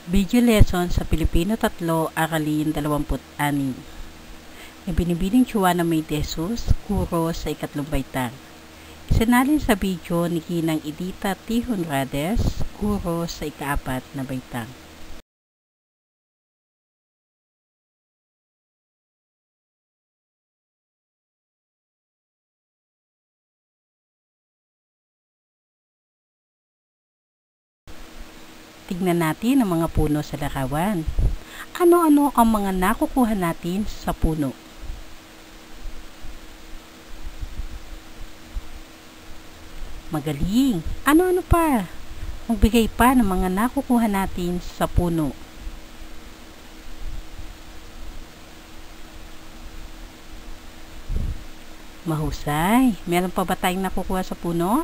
Video lesson sa Pilipino 3, Aralin 26. Na binibining Juana May de Jesus, guro sa ikatlong baitang. Isinalin sa video ni Ginang Edita T. Honrades, guro sa ika-4 na baitang. Tignan natin ang mga puno sa larawan. Ano-ano ang mga nakukuha natin sa puno? Magaling! Ano-ano pa? Magbigay pa ng mga nakukuha natin sa puno. Mahusay! Meron pa ba tayong nakukuha sa puno?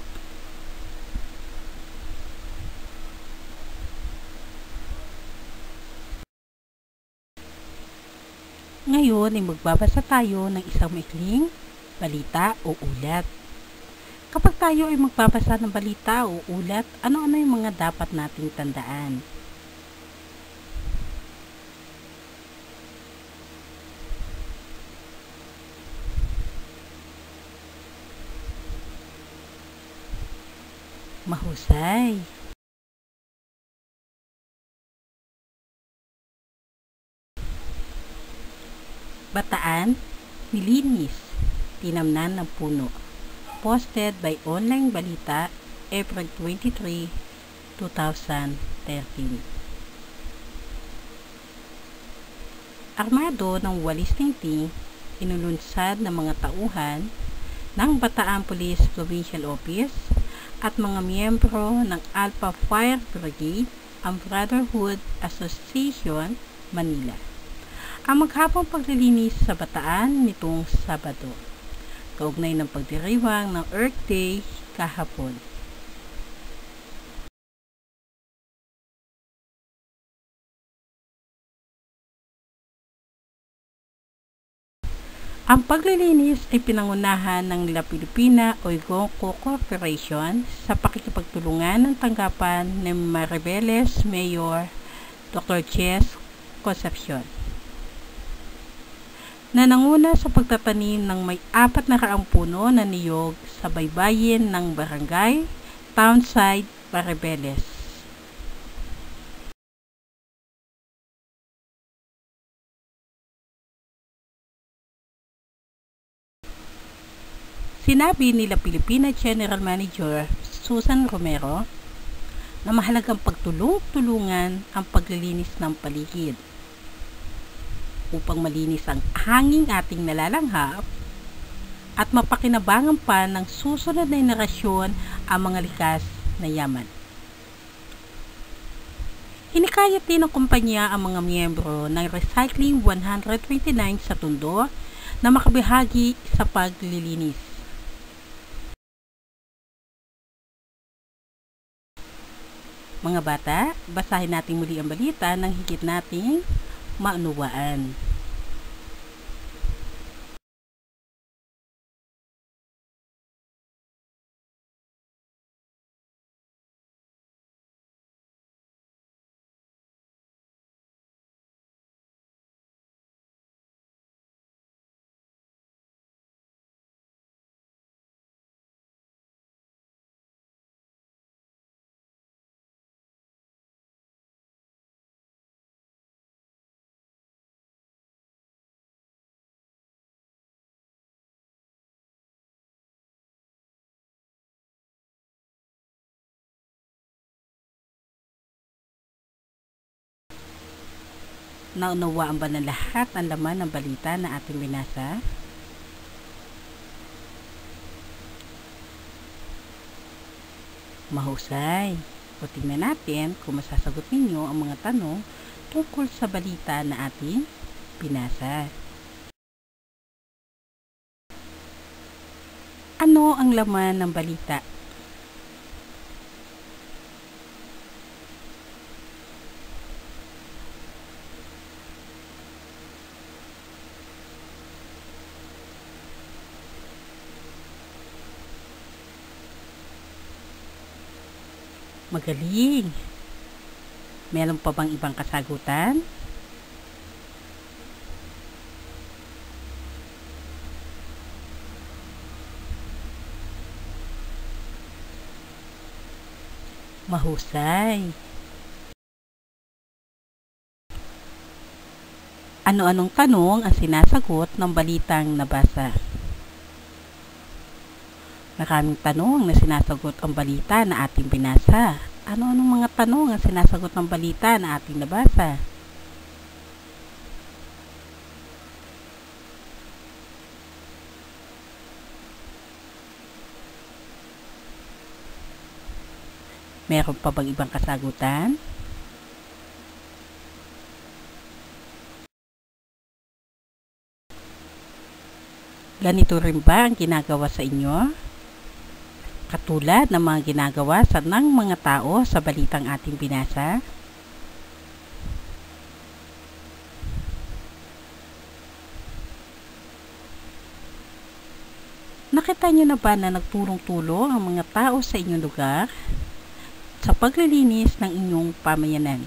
Ngayon ay magbabasa tayo ng isang maikling balita o ulat. Kapag tayo ay magbabasa ng balita o ulat, ano-ano yung mga dapat nating tandaan? Mahusay! Bataan, nilinis, tinamnan ng puno. Posted by Online Balita, April 23, 2013. Armado ng walis tingting, inulunsad ng mga tauhan ng Bataan Police Provincial Office at mga miyembro ng Alpha Fire Brigade ang Brotherhood Association, Manila. Ang maghapong paglilinis sa Bataan nitong Sabado, kaugnay ng pagdiriwang ng Earth Day kahapon. Ang paglilinis ay pinangunahan ng La Pilipina Oigoco Corporation sa pakikipagtulungan ng tanggapan ni Maribeles Mayor Dr. Jess Concepcion, na nanguna sa pagtatanim ng may 400 puno na niyog sa baybayin ng barangay Townside, Maribeles. Sinabi nila Pilipina General Manager Susan Romero na mahalagang pagtulong-tulungan ang paglilinis ng paligid upang malinis ang hanging ating nalalanghap at mapakinabangan pa ng susunod na henerasyon ang mga likas na yaman. Hinikayat din ng kumpanya ang mga miyembro ng Recycling 129 sa Tondo na makabahagi sa paglilinis. Mga bata, basahin natin muli ang balita ng higit nating maunawaan. Naunawaan ba ng lahat ang laman ng balita na ating binasa? Mahusay! O tingnan natin kung masasagot ninyo ang mga tanong tungkol sa balita na ating binasa. Ano ang laman ng balita? Magaling! Meron pa bang ibang kasagutan? Mahusay. Ano-anong tanong ang sinasagot ng balitang nabasa? Maraming tanong na sinasagot ang balita na ating binasa. Ano-anong mga tanong ang sinasagot ng balita na ating nabasa? Meron pa bang ibang kasagutan? Ganito rin ba ang ginagawa sa inyo? Katulad ng mga ginagawa ng mga tao sa balitang ating binasa? Nakita niyo na ba na nagtulong-tulong ang mga tao sa inyong lugar sa paglilinis ng inyong pamayanan?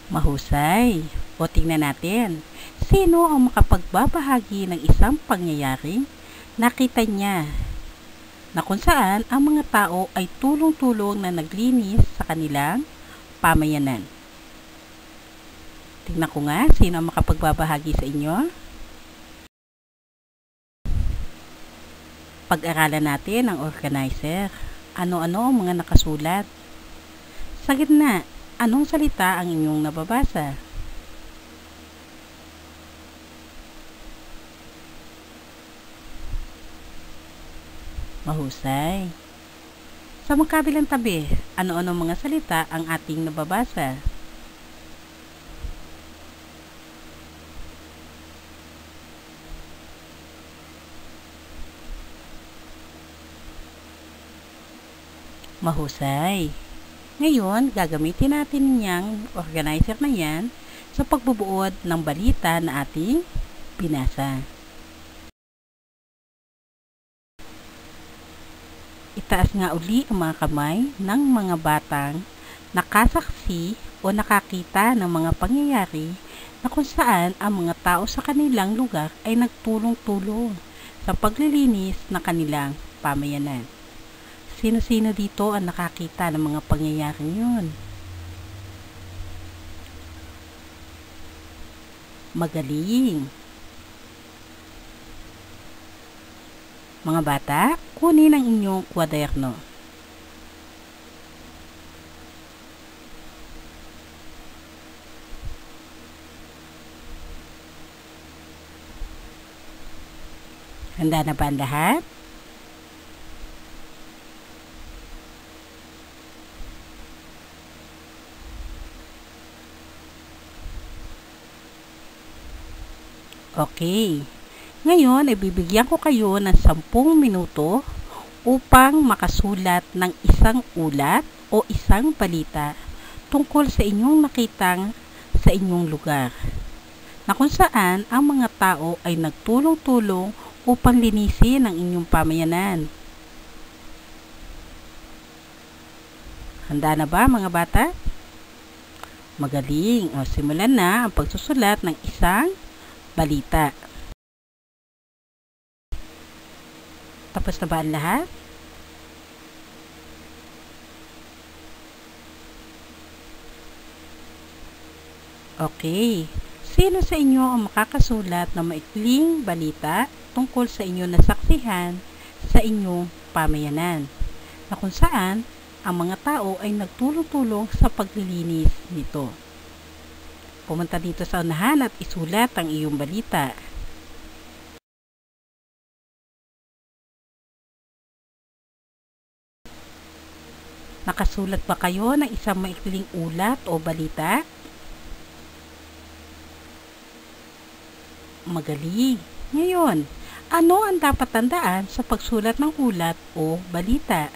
Mahusay. O tingnan natin, sino ang makapagbabahagi ng isang pangyayari nakita niya na kung saan ang mga tao ay tulong-tulong na naglinis sa kanilang pamayanan? Tingnan ko nga, sino ang makapagbabahagi sa inyo? Pag-aralan natin ang organizer. Ano-ano ang mga nakasulat? Sa gitna, anong salita ang inyong nababasa? Mahusay. Sa magkabilang tabi, ano-ano mga salita ang ating nababasa? Mahusay. Ngayon, gagamitin natin niyang organizer na yan sa pagbubuod ng balita na ating binasa. Itaas nga uli ang mga kamay ng mga batang nakasaksi o nakakita ng mga pangyayari na kung saan ang mga tao sa kanilang lugar ay nagtulong-tulong sa paglilinis ng kanilang pamayanan. Sino-sino dito ang nakakita ng mga pangyayaring yun? Magaling! Mga bata, kunin ang inyong kwaderno. Handa na ba ang lahat? Okay. Ngayon, ibibigyan ko kayo ng 10 minuto upang makasulat ng isang ulat o isang balita tungkol sa inyong nakitang sa inyong lugar, na kung saan ang mga tao ay nagtulong-tulong upang linisin ang inyong pamayanan. Handa na ba mga bata? Magaling. O, simulan na ang pagsusulat ng isang balita. Tapos na ba ang lahat? Okay. Sino sa inyo ang makakasulat ng maikling balita tungkol sa inyong nasaksihan sa inyong pamayanan, na kung saan ang mga tao ay nagtulong-tulong sa paglilinis nito? Pumunta dito sa unahan at isulat ang iyong balita. Nakasulat ba kayo ng isang maikling ulat o balita? Magaling! Ngayon, ano ang dapat tandaan sa pagsulat ng ulat o balita?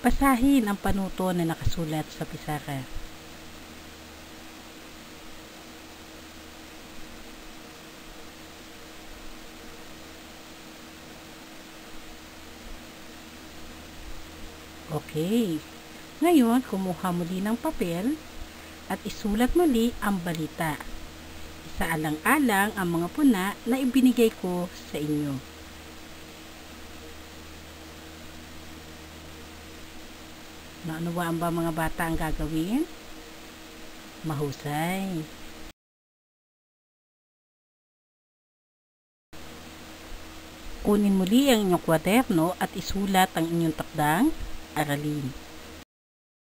Basahin ang panuto na nakasulat sa pisaka. Okay. Ngayon, kumuha muli ng papel at isulat muli ang balita. Isaalang-alang ang mga puna na ibinigay ko sa inyo. Naunawaan ba mga bata ang gagawin? Mahusay. Kunin muli ang inyong kwaderno at isulat ang inyong takdang aralin.